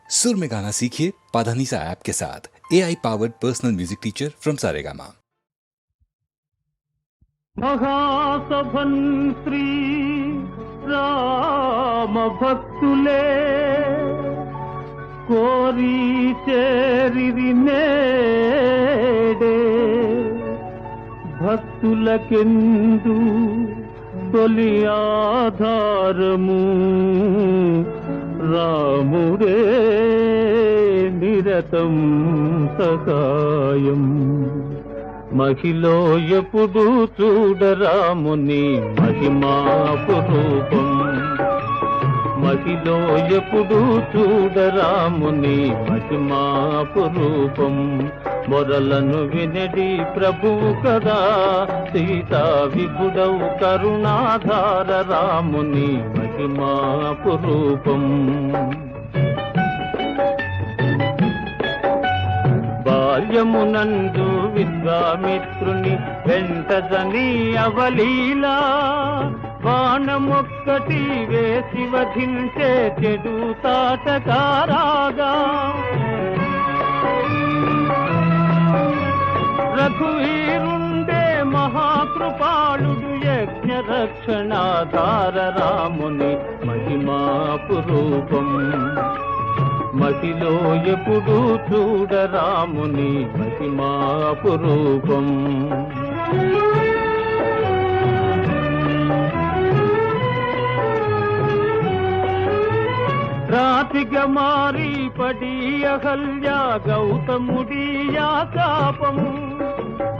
सुर में गाना सीखिए पाधानीसा ऐप के साथ। AI powered personal music teacher from Saregama. महासभन श्री राम भक्तुले कोरी చేరిరి నేడే భక్తులకెందు తొలి ఆధారము రాముడే నిరతం సహాయం మహిలో ఎప్పుడు చూడరాముని మహిమాపురూపం మహిలో ఎప్పుడు చూడరాముని మహిమాపురూపం మొరలను వినడి ప్రభువు కదా సీతా విభుడవు కరుణాధార రాముని మహిమాపురూపం బాల్యమునందు విశ్వామిత్రుని వెంటజని అవలీలా బాణమొక్కటి వేసి వధించే చెడు తాటకారాగా రఘువీరుండే మహాకృపాళుడు యజ్ఞ రక్షణాధార రాముని మహిమాపురూపం మహిలో ఎప్పుడు చూడరాముని మహిమాపురూపం రాతిగా మారి పడి అహల్య గౌతముడియా శాపము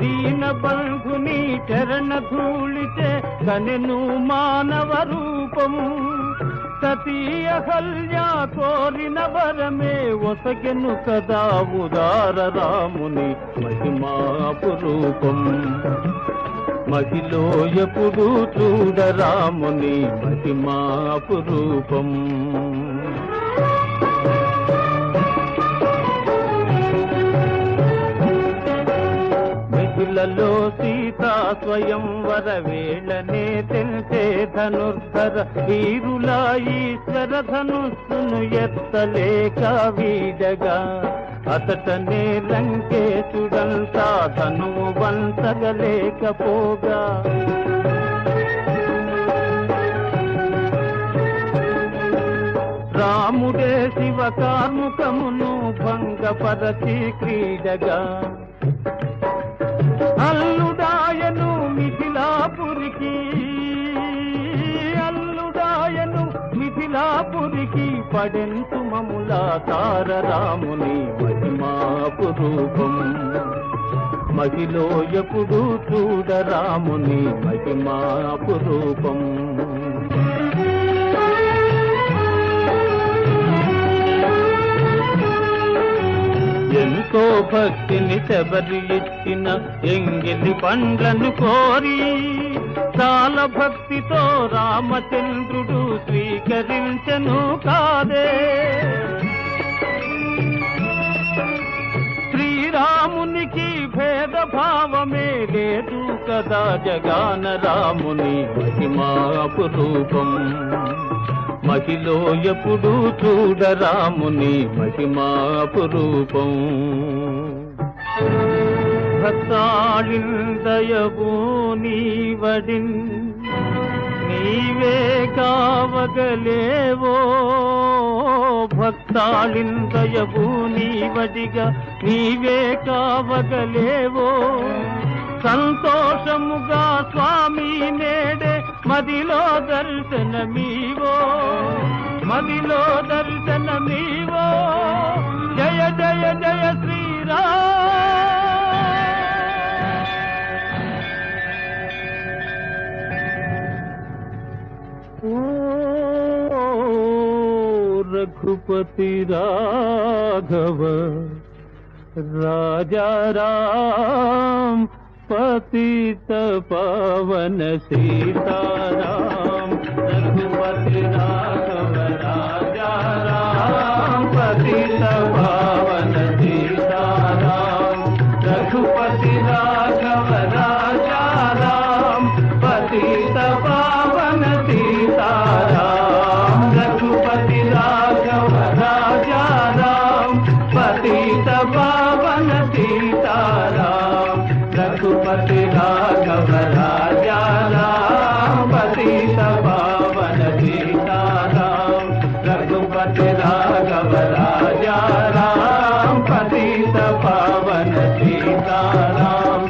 దీన బంధుని చరణ ధూళితే కనెను మానవ రూపము సతీ అహల్య కోరిన వరమే ఒసగెను కదా ఉదార రాముని మహిమాపురూపం మహిలో ఎప్పుడు చూడరాముని మహిమాపురూపం మిథిలలో సీతా స్వయంవర వేళనే తెలిసే ధనుర్ధర వీరుల ఈశ్వర ధనుస్సును ఎత్తలేక వీడగా అతటనే లంకేశుడంతా ధనువు వంచగలేకపోగా రాముడే శివ కార్ముకమును భంగపరచి క్రీడగా అల్లుడాయను మిథిలాపురికి పడెంతు మములా తార రాముని మహిమాపురూపం మహిలో ఎప్పుడు చూడరాముని మహిమాపురూపం ఎంతో భక్తిని శబరి ఇచ్చిన ఎంగిలి పండ్లను కోరి చాలా భక్తితో రామచంద్రుడు స్వీకరించెను కాదే శ్రీరామునికి భేదభావమే లేదు కదా జగాన రాముని మహిమాపురూపం మహిలో ఎప్పుడు చూడరాముని మహిమాపురూపం భక్తాళిందయవు నీవడిన్ నీవే కావగలేవో భక్తాళిందయవు నీవడిగా నీవే కావగలేవో సంతోషముగా స్వామి నేడే మదిలో దర్శనమీవో మదిలో దర్శనమీవో జయ జయ జయ శ్రీరామ్ रघुपति राघव राजा राम पतित पावन सीताराम रघुपति राघव राजा राम पतित पावन सीताराम रघुपति राघव राजा राम पतित पावन सीताराम रघुपति राघव राजा राम राघव राजा राम पतित पावन सीताराम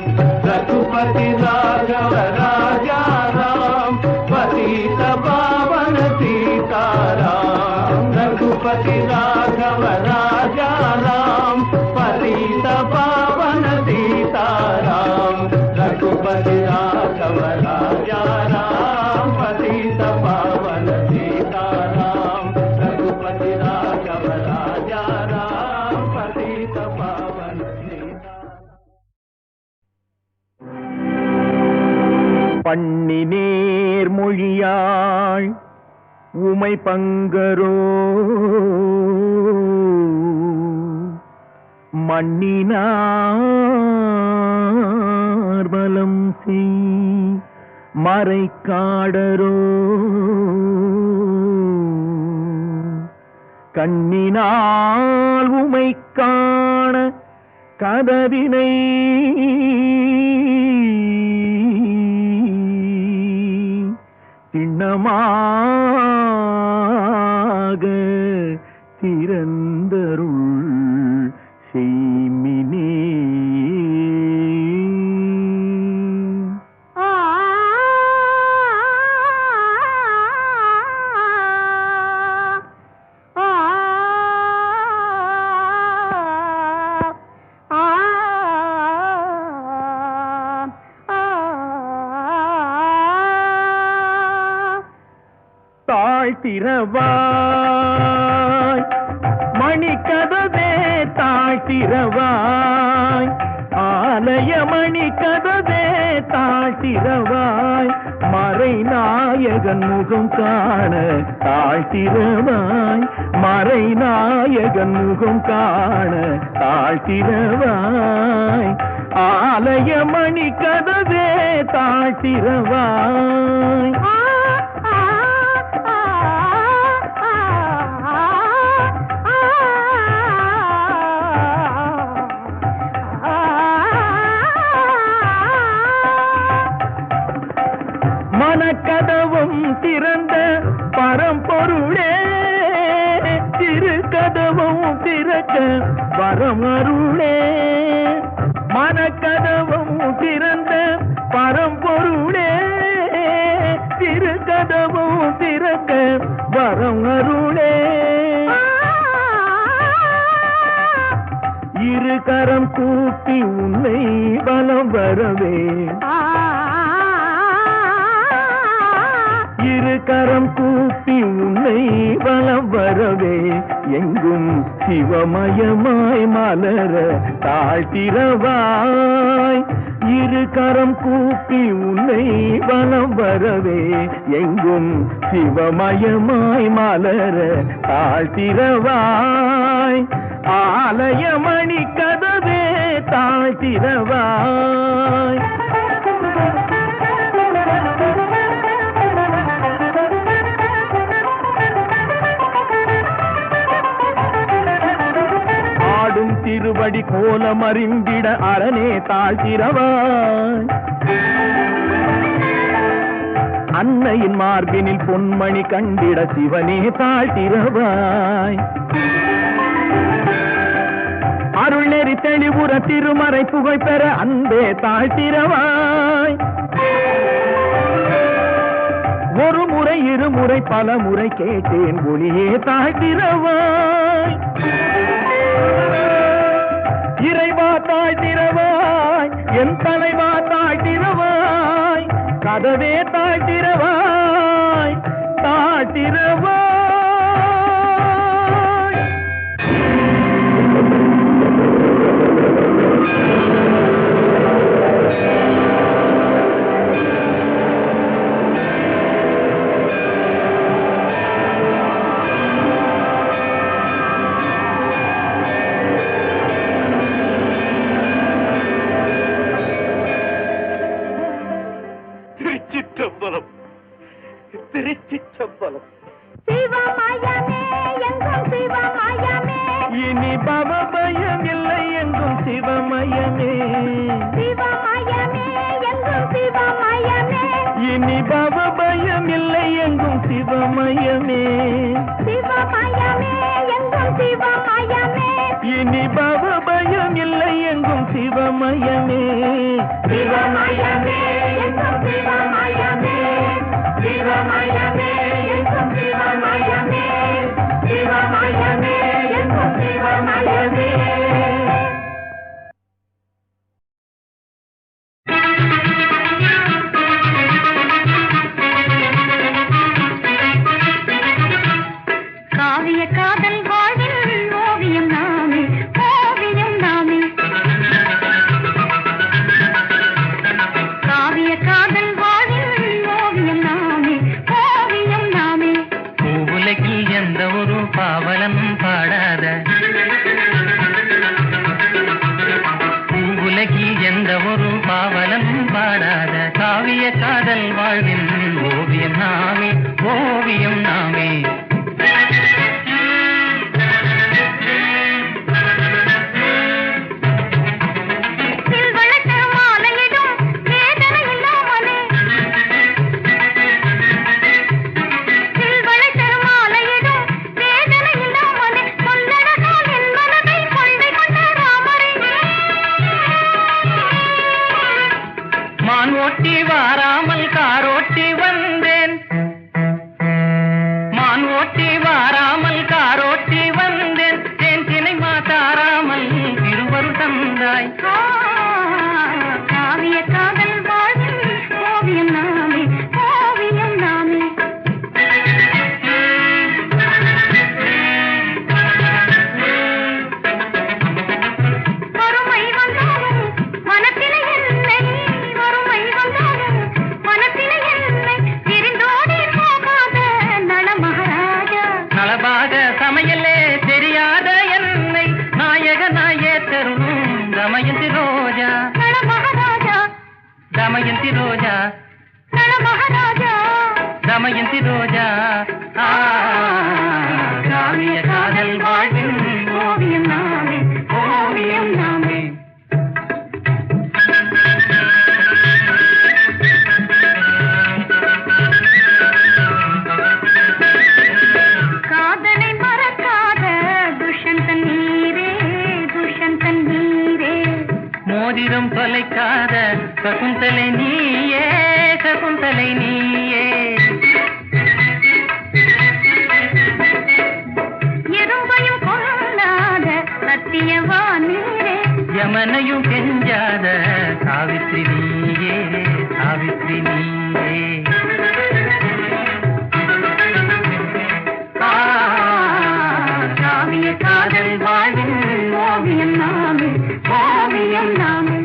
रघुपति राघव राजा राम पतित पावन सीताराम रघुपति राघव राजा राम पतित पावन सीताराम रघुपति राघव राजा राम पतित पावन सीताराम रघुपति राघव राजा राम पतित पावन பண்ணி நேர் மொழியாள் உமை பங்கரோ மண்ணினார் பலம் செய் மறைக்காடரோ கண்ணினால் உமை காண கதவினை சின்னமாக திறந்தருள் செய்மினே. தாழ்த்திரவாய் மணிக்கதவே தாழ்த்திரவாய் ஆலய மணிக்கதவே தாழ்த்திரவாய் மறைநாயகன் முகம் காண தாழ்த்திரவாய் மறைநாயகன் முகம் காண தாழ்த்திரவாய் ஆலய மணிக்கதவே தாழ்த்திரவாய் மனக்கதவும் திறந்த பரம்பொருளே திருக்கதவும் திறக்க வரம் அருளே மனக்கதவும் திறந்த பரம்பொருளே திருக்கதவும் திறக்க வரம் அருளே இரு கரம் கூப்பி உன்னை பலம் வரவே இரு கரம் கூப்பி உன்னை வலம் வரவே எங்கும் சிவமயமாய் மலர தாழ்த்திரவாய் இரு கரம் கூப்பி உன்னை வலம் வரவே எங்கும் சிவமயமாய் மலர தாழ்த்திரவாய் ஆலய மணி கதவே தாழ்த்திரவாய் திருவடி கோலம் அறிந்திட அரணே தாழ்த்திரவாய் அன்னையின் மார்பினில் பொன்மணி கண்டிட சிவனே தாழ்த்திரவாய் அருள் நெறி தெளிவுற திருமறை புகழ் பெற அன்பே தாழ்த்திரவாய் ஒரு முறை இருமுறை பல முறை கேட்டேன் ஒளியே தாழ்த்திரவாய் இறைவா தாழ்த்திரவாய் என் தலைவா தாழ்த்திரவாய் கதவே தாழ்த்திரவாய் தாழ்த்திரவாய் திருச்சிற்றம்பலம் சிவமயமே எங்கும் சிவமயமே இனி பவபயம் இல்லை எங்கும் சிவமயமே சிவமயமே எங்கும் சிவமயமே இனி பவபயம் இல்லை எங்கும் சிவமயமே சிவமயமே எங்கும் பவபயம் இல்லை எங்கும் சிவமயமே சிவமயமே எங்கும் சிவமயமே சிவமயமே எங்கும் சிவமயமே சிவமயமே எங்கும் சிவமயமே காவிய காதல் வாழ்வில் ஓவியம் நாமே ஓவியம் நாமே காவிய காதல் வாழ்வில் ஓவியம் நாமே ஓவியம் நாமே பூவுலகில் எந்த ஒரு பாவலனும் பாடாத பூவுலகில் எந்த ஒரு பாவலனும் பாடாத காவிய காதல் வாழ்வின் ஓவியம் நாமே ஓவியம் நாமே ஓட்டி வாராமல் காரோட்டி வந்தேன் மான் ஓட்டி வாராமல் காரோட்டி வந்தேன் தேன் தினை மாத்தாராமல் திருவரு தந்தாய் காவிய காதல் வாழ்வில் ஓவியம் நாமே ஓவியம் நாமே வறுமை வந்தாலும் மனத்திலே இல்லை வறுமை வந்தாலும் மனத்திலே இல்லை விரிந்தோடி போகாத நல மகாராஜா நலபாக சமையலே தெரியாத என்னை நாயகனாயே தருணும் தமயந்தி ரோஜா நல மகாராஜா தமயந்தி ரோஜா நல மகாராஜா தமயந்தி ரோஜா காவிய காதல் வாழ்வின் ஓவியம் நாமே ஓவியம் நாமே காதலை மறக்காத துஷந்தன் நீரே துஷந்தன் நீரே மோதிரம் தொலைக்காத சகுந்தலை நீயே சகுந்தலை நீயே எறும்பையும் கொள்ளாத சத்தியவான் நீரே யமனையும் கெஞ்சாத சாவித்ரி நீயே சாவித்ரி நீயே காவிய காதல் வாழ்வின் ஓவியம் நாமே ஓவியம் நாமே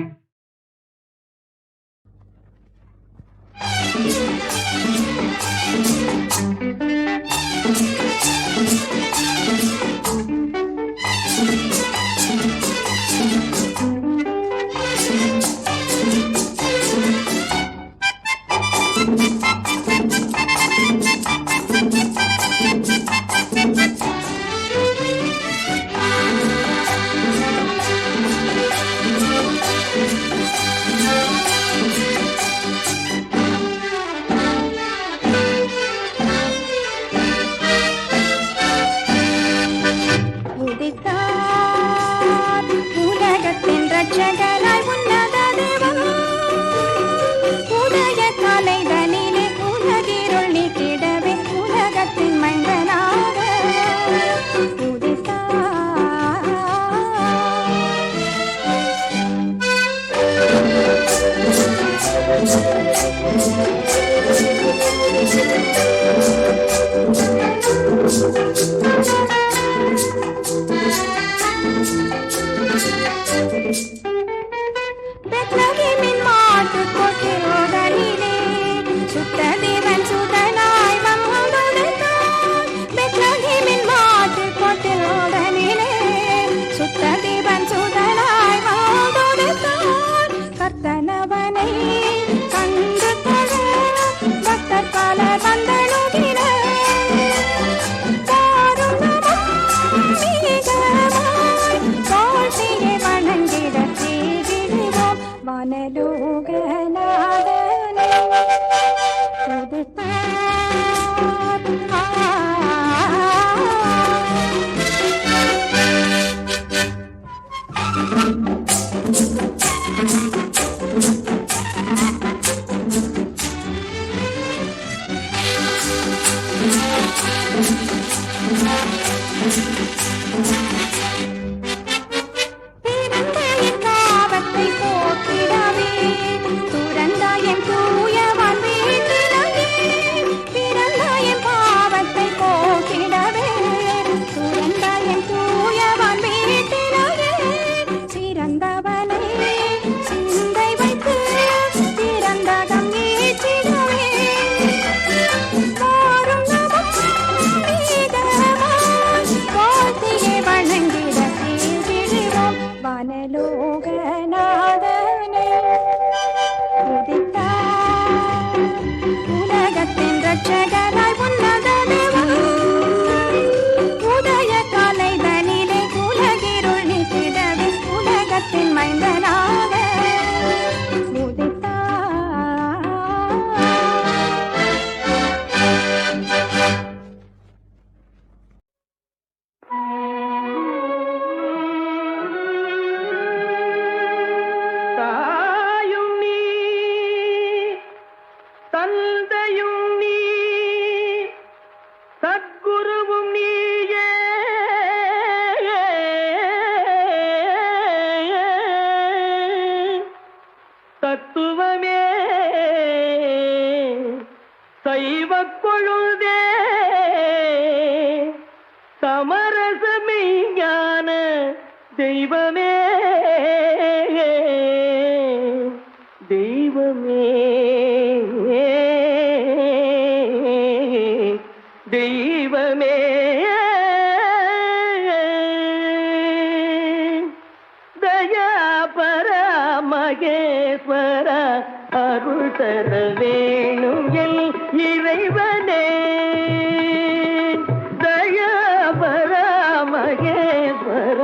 தெய்வமே தெய்வமே தெய்வமே தயாபர மகேஸ்வர அருள் தர வேணும் என் இறைவனே தயாபர மகேஸ்வர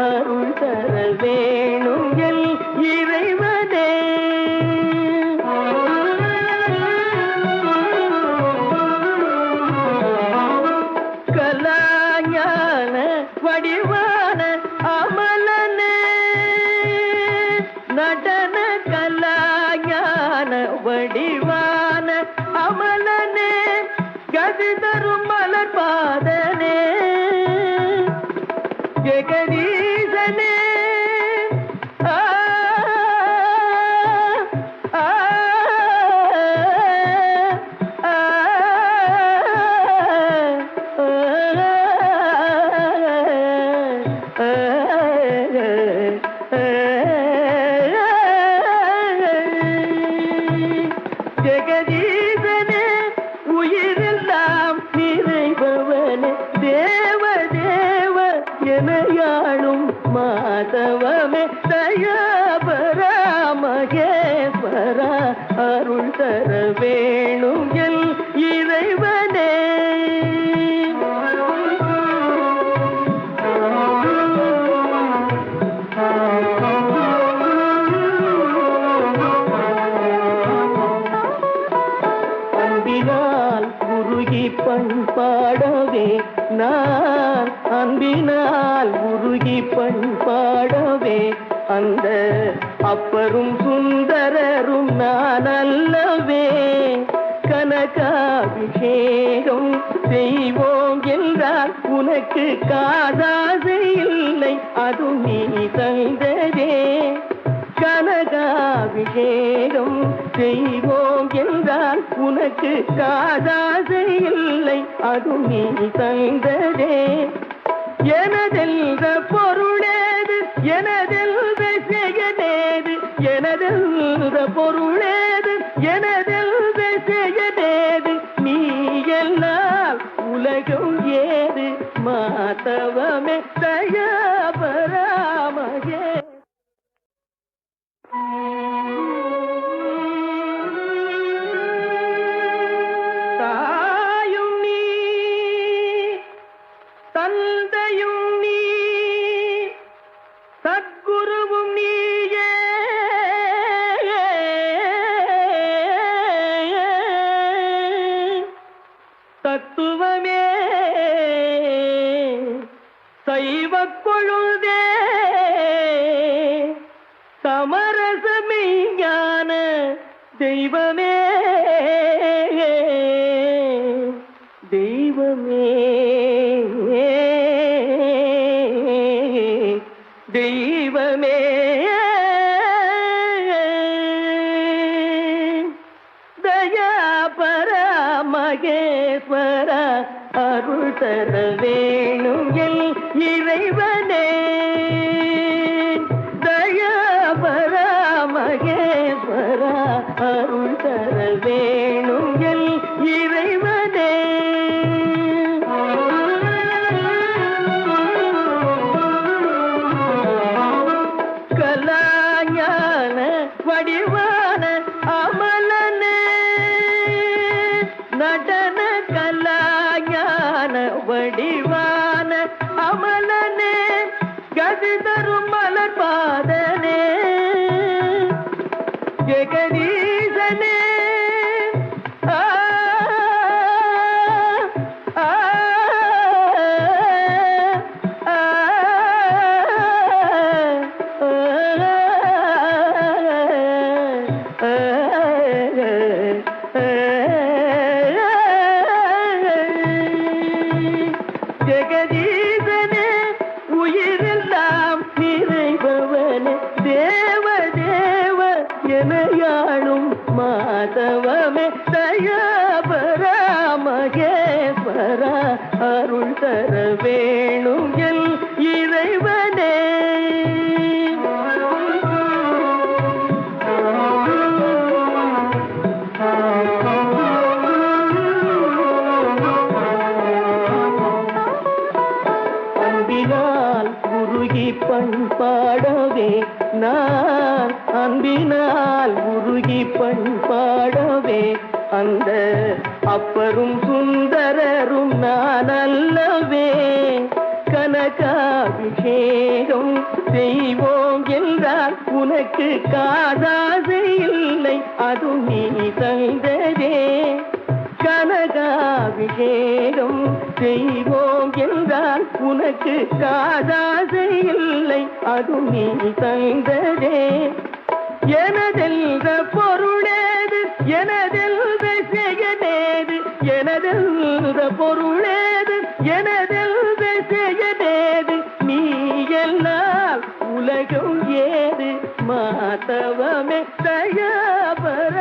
அருள் தர வேணும் என் இறைவனே கலாஞான வடிவான அமலனே நடன கலாஞான வடிவான அமலனே கதி தரும் மலர் பாதனே ஜெகதீசனே ஆ ஆ ஆ ஜெகதீசனே உயிரெல்லாம் நிறைபவனே தேவ தேவ எனையாளும் மாதவமே தயாபர மகேஸ்வர அருள் தர வேணும் என் இறைவனே அன்பினால் உருகி பண்பாடவே நான் அன்பினால் உருகி பண்பாடவே அந்த அப்பரும் சுந்தரரும் நான் அல்லவே கனகாபிஷேகம் செய்வோம் என்றால் உனக்கு காதாசை இல்லை அது நீ தந்ததே கனகாபிஷேகம் செய்வோம் என்றால் உனக்கு காதாசை இல்லை அது நீ தந்ததே எனதெல்ல பொருளேது எனதெல்ல செயனேது எனதெல்ல பொருளேது எனதெல்ல செயனேது நீ எல்லாம் உலகம் ஏது மாதவமே தயாபராமகே தாயும் நீ தந்தையும் நீ சத்குருவும் நீயே தத்துவமே சைவ கொழுதே சமரசமெய்ஞான தெய்வமே தெய்வமே தெய்வமே தயாபர மகேஸ்வர அருள் தர வேணும் என் இறைவனே தயாபர மகேஸ்வர அருள் தர வேணும் என் இறைவனே கலாஞான வடிவான அமலனே நடன கலாஞான வடிவான அமலனே கதி தரும் மலர் பாதனே ஜெகதீசனே ஆ ஆ ஆ ஜெகதீசனே உயிரெல்லாம் நிறைபவனே தேவ தேவ எனையாளும் மாதவமே தயாபர மகேஸ்வர அருள் தர வேணும் என் இறைவனே அன்பினால் உருகி பண்பாடவே நான் அன்பினால் உருகி பண்பாடவே அந்த அப்பரும் சுந்தரரும் நான் அல்லவே கனகாபிஷேகம் செய்வோம் என்றால் உனக்கு காதாசை இல்லை அது நீ தந்ததே கனகாபிஷேகம் செய்வோம் என்றால் உனக்கு காதாசை இல்லை அது நீ தந்ததே எனதெல்ல பொருளேது எனதெல்ல செயலேது எனதெல்ல பொருளேது எனதெல்ல செயலேது நீ எல்லாம் உலகம் ஏது மாதவமே தயாபர